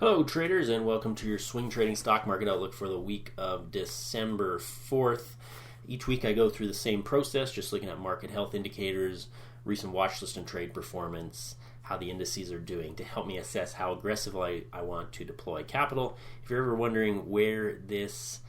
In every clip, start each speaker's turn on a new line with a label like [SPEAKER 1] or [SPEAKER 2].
[SPEAKER 1] Hello traders, and welcome to your swing trading stock market outlook for the week of December 4th. Each week I go through the same process, just looking at market health indicators, recent watch list and trade performance, how the indices are doing to help me assess how aggressively I want to deploy capital. If you're ever wondering where this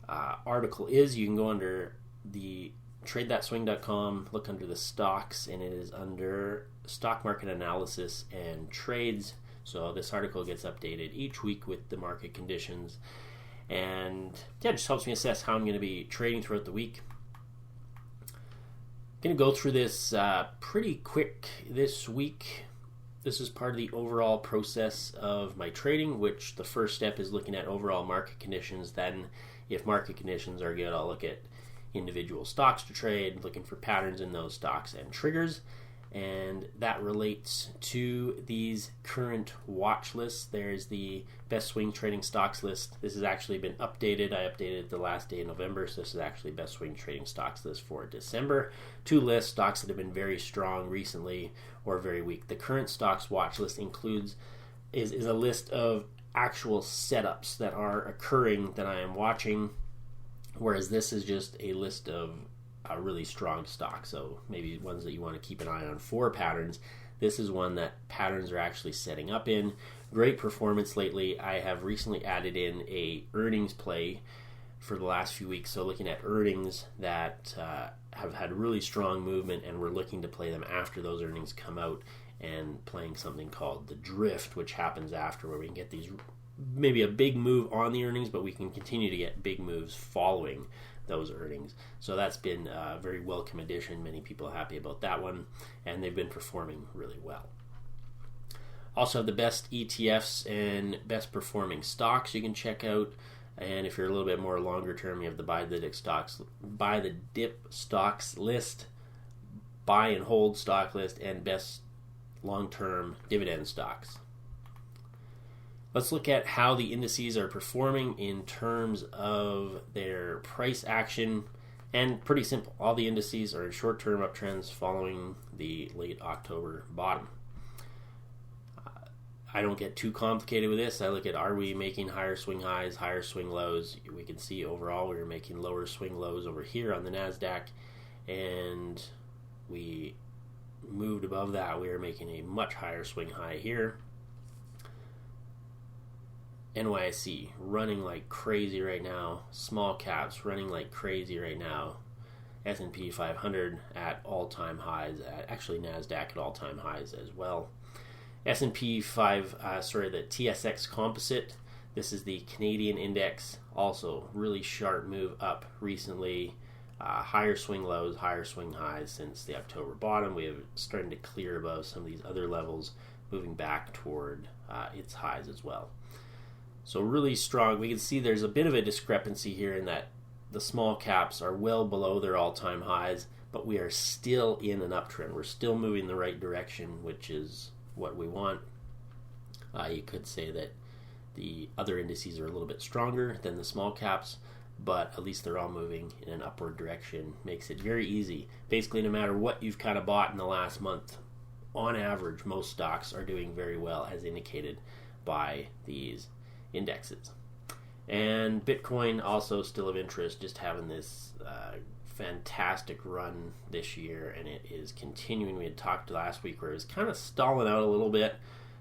[SPEAKER 1] article is, you can go under the TradeThatSwing.com, look under the stocks, and it is under stock market analysis and trades. So this article gets updated each week with the market conditions, and it just helps me assess how I'm going to be trading throughout the week. I'm going to go through this pretty quick this week. This is part of the overall process of my trading, which the first step is looking at overall market conditions. Then if market conditions are good, I'll look at individual stocks to trade, looking for patterns in those stocks and triggers. And that relates to these current watch lists. There's the best swing trading stocks list. This has actually been updated. I updated the last day of November, so this is actually best swing trading stocks list for December. Two lists, stocks that have been very strong recently or very weak. The current stocks watch list is a list of actual setups that are occurring that I am watching, whereas this is just a list of a really strong stock, so maybe ones that you want to keep an eye on for patterns. This is one that patterns are actually setting up in. Great performance lately. I have recently added in a earnings play for the last few weeks, so looking at earnings that have had really strong movement, and we're looking to play them after those earnings come out, and playing something called the drift, which happens after, where we can get these maybe a big move on the earnings, but we can continue to get big moves following those earnings. So that's been a very welcome addition. Many people are happy about that one, and they've been performing really well. Also have the best ETFs and best performing stocks you can check out. And if you're a little bit more longer term, you have the buy the dip stocks list, buy and hold stock list, and best long-term dividend stocks. Let's look at how the indices are performing in terms of their price action. And pretty simple. All the indices are in short-term uptrends following the late October bottom. I don't get too complicated with this. I look at, are we making higher swing highs, higher swing lows? We can see overall we are making lower swing lows over here on the Nasdaq, and we moved above that. We are making a much higher swing high here. NYSE running like crazy right now. Small caps running like crazy right now. S&P 500 at all-time highs. Actually, Nasdaq at all-time highs as well. S&P the TSX Composite. This is the Canadian index. Also, really sharp move up recently. Higher swing lows, higher swing highs since the October bottom. We have starting to clear above some of these other levels, moving back toward its highs as well. So really strong. We can see there's a bit of a discrepancy here in that the small caps are well below their all-time highs, but we are still in an uptrend. We're still moving in the right direction, which is what we want. You could say that the other indices are a little bit stronger than the small caps, but at least they're all moving in an upward direction. Makes it very easy. Basically, no matter what you've kind of bought in the last month, on average, most stocks are doing very well, as indicated by these indexes. And Bitcoin also still of interest, just having this fantastic run this year, and it is continuing. We had talked last week where it was kind of stalling out a little bit,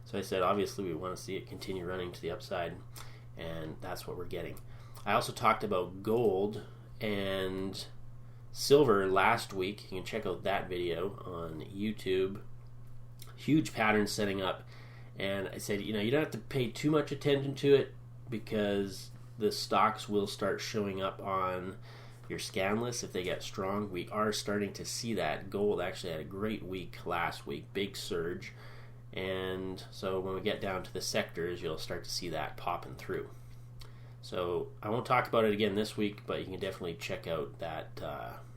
[SPEAKER 1] so I said obviously we want to see it continue running to the upside, and that's what we're getting. I also talked about gold and silver last week. You can check out that video on YouTube. Huge pattern setting up. And I said, you don't have to pay too much attention to it, because the stocks will start showing up on your scan list if they get strong. We are starting to see that. Gold actually had a great week last week, big surge. And so when we get down to the sectors, you'll start to see that popping through. So I won't talk about it again this week, but you can definitely check out that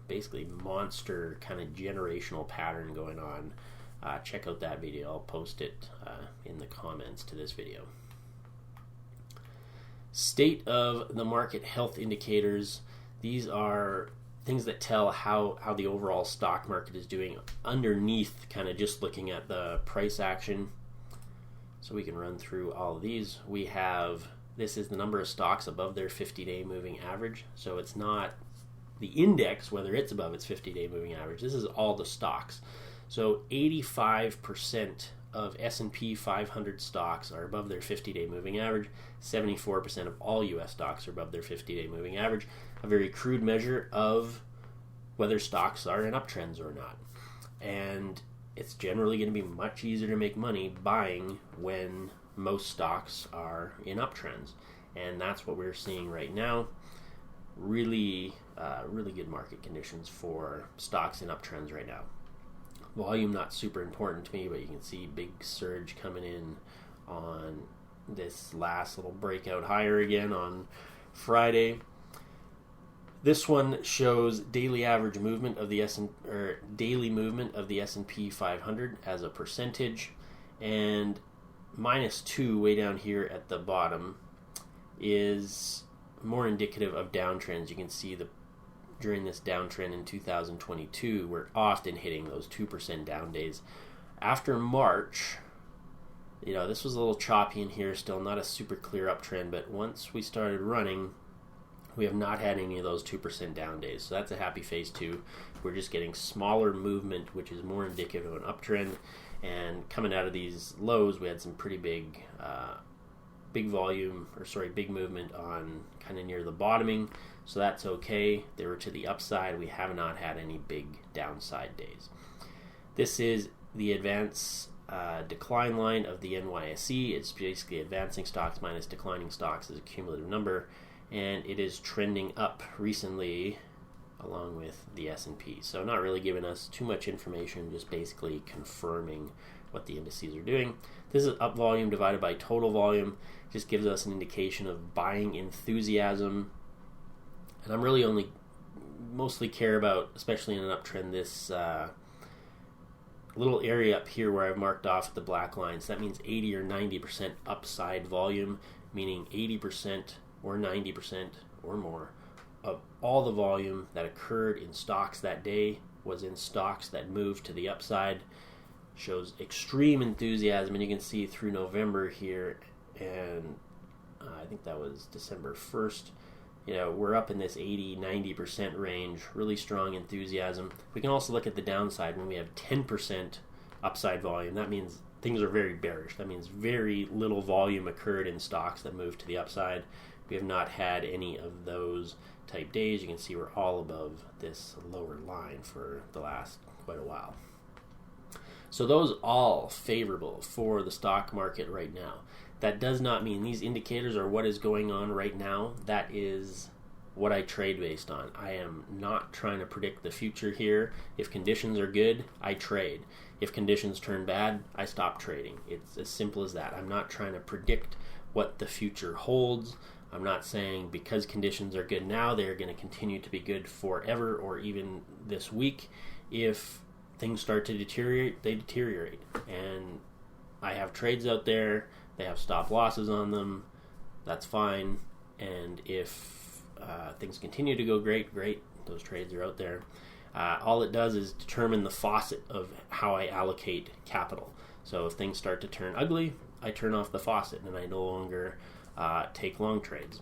[SPEAKER 1] basically monster kind of generational pattern going on. Check out that video. I'll post it in the comments to this video. State of the market health indicators. These are things that tell how the overall stock market is doing underneath kind of just looking at the price action. So we can run through all of these. This is the number of stocks above their 50-day moving average. So it's not the index, whether it's above its 50-day moving average. This is all the stocks. So 85% of S&P 500 stocks are above their 50-day moving average. 74% of all U.S. stocks are above their 50-day moving average. A very crude measure of whether stocks are in uptrends or not. And it's generally going to be much easier to make money buying when most stocks are in uptrends. And that's what we're seeing right now. Really good market conditions for stocks in uptrends right now. Volume not super important to me, but you can see big surge coming in on this last little breakout higher again on Friday. This one shows daily average movement of the daily movement of the S&P 500 as a percentage, and -2 way down here at the bottom is more indicative of downtrends. You can see during this downtrend in 2022, we're often hitting those 2% down days. After March, this was a little choppy in here, still not a super clear uptrend, but once we started running, we have not had any of those 2% down days. So that's a happy phase two. We're just getting smaller movement, which is more indicative of an uptrend. And coming out of these lows, we had some pretty big movement on kind of near the bottoming. So that's okay. They were to the upside. We have not had any big downside days. This is the advance decline line of the NYSE. It's basically advancing stocks minus declining stocks as a cumulative number. And it is trending up recently along with the S&P. So not really giving us too much information, just basically confirming what the indices are doing. This is up volume divided by total volume. Just gives us an indication of buying enthusiasm. And I'm really only mostly care about, especially in an uptrend, this little area up here where I've marked off the black lines. That means 80 or 90% upside volume, meaning 80% or 90% or more of all the volume that occurred in stocks that day was in stocks that moved to the upside. Shows extreme enthusiasm, and you can see through November here, and I think that was December 1st. We're up in this 80-90% range, really strong enthusiasm. We can also look at the downside when we have 10% upside volume. That means things are very bearish. That means very little volume occurred in stocks that moved to the upside. We have not had any of those type days. You can see we're all above this lower line for the last quite a while. So those all favorable for the stock market right now. That does not mean these indicators are what is going on right now. That is what I trade based on. I am not trying to predict the future here. If conditions are good, I trade. If conditions turn bad, I stop trading. It's as simple as that. I'm not trying to predict what the future holds. I'm not saying because conditions are good now, they're going to continue to be good forever or even this week. If things start to deteriorate, they deteriorate. And I have trades out there. They have stop losses on them. That's fine. And if things continue to go great. Those trades are out there. All it does is determine the faucet of how I allocate capital. So if things start to turn ugly, I turn off the faucet and I no longer take long trades.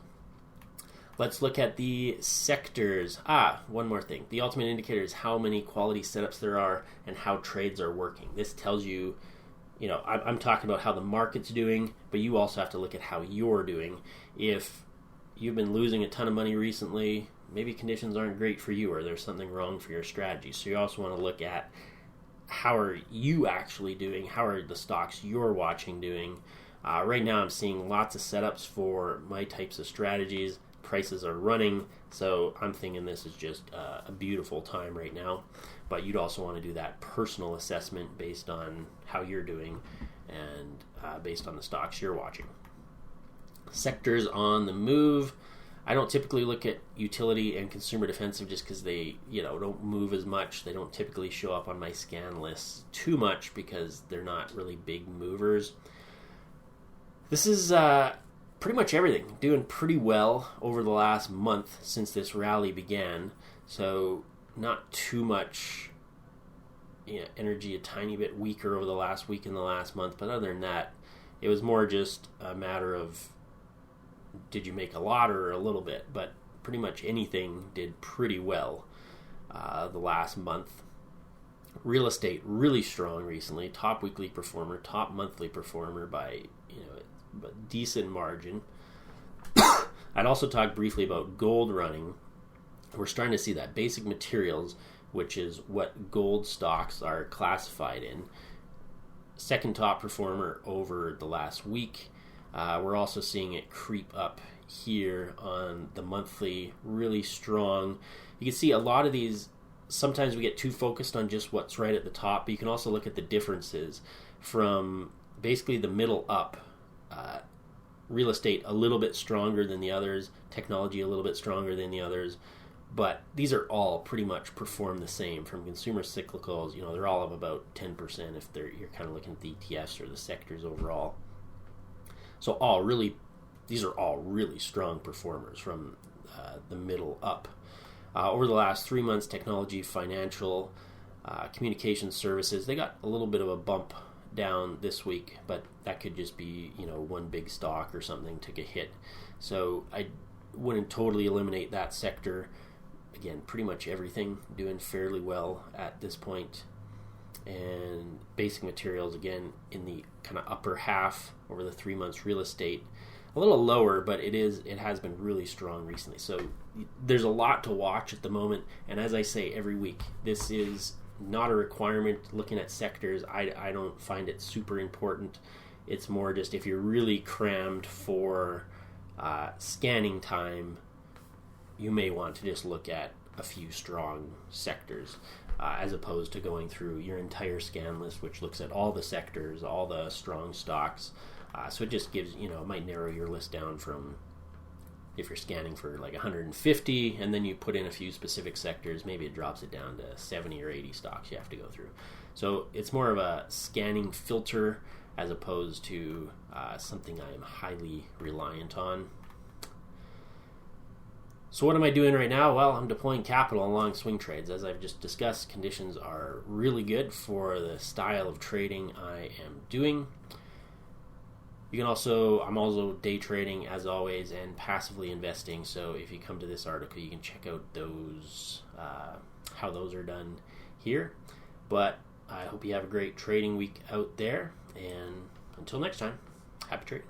[SPEAKER 1] Let's look at the sectors. One more thing. The ultimate indicator is how many quality setups there are and how trades are working. This tells you, I'm talking about how the market's doing, but you also have to look at how you're doing. If you've been losing a ton of money recently, maybe conditions aren't great for you or there's something wrong for your strategy. So you also want to look at how are you actually doing, how are the stocks you're watching doing. Right now I'm seeing lots of setups for my types of strategies. Prices are running, so I'm thinking this is just a beautiful time right now. But you'd also want to do that personal assessment based on how you're doing and based on the stocks you're watching. Sectors on the move. I don't typically look at utility and consumer defensive just because they don't move as much. They don't typically show up on my scan lists too much because they're not really big movers. This is pretty much everything. Doing pretty well over the last month since this rally began. So not too much energy, a tiny bit weaker over the last week and the last month. But other than that, It was more just a matter of did you make a lot or a little bit, but pretty much anything did pretty well the last month. Real estate really strong recently, top weekly performer, top monthly performer by a decent margin. I'd also talk briefly about gold running. We're starting to see that basic materials, which is what gold stocks are classified in, second top performer over the last week. We're also seeing it creep up here on the monthly, really strong. You can see a lot of these, sometimes we get too focused on just what's right at the top, but you can also look at the differences from basically the middle up. Real estate a little bit stronger than the others, technology a little bit stronger than the others, but these are all pretty much perform the same. From consumer cyclicals, they're all of about 10% if you're kind of looking at the ETFs or the sectors overall. So these are all really strong performers from the middle up. Over the last 3 months, technology, financial, communication services, they got a little bit of a bump down this week, but that could just be one big stock or something took a hit. So I wouldn't totally eliminate that sector. Again, pretty much everything doing fairly well at this point. And basic materials, again, in the kind of upper half over the 3 months. Real estate a little lower, but it has been really strong recently. So there's a lot to watch at the moment, and as I say every week, this is not a requirement. Looking at sectors, I don't find it super important. It's more just if you're really crammed for scanning time, you may want to just look at a few strong sectors as opposed to going through your entire scan list, which looks at all the sectors, all the strong stocks. So it just gives, it might narrow your list down from, if you're scanning for like 150 and then you put in a few specific sectors, maybe it drops it down to 70 or 80 stocks you have to go through. So it's more of a scanning filter as opposed to something I am highly reliant on. So what am I doing right now? Well, I'm deploying capital along swing trades. As I've just discussed, conditions are really good for the style of trading I am doing. I'm also day trading as always and passively investing. So if you come to this article, you can check out those, how those are done here. But I hope you have a great trading week out there. And until next time, happy trading.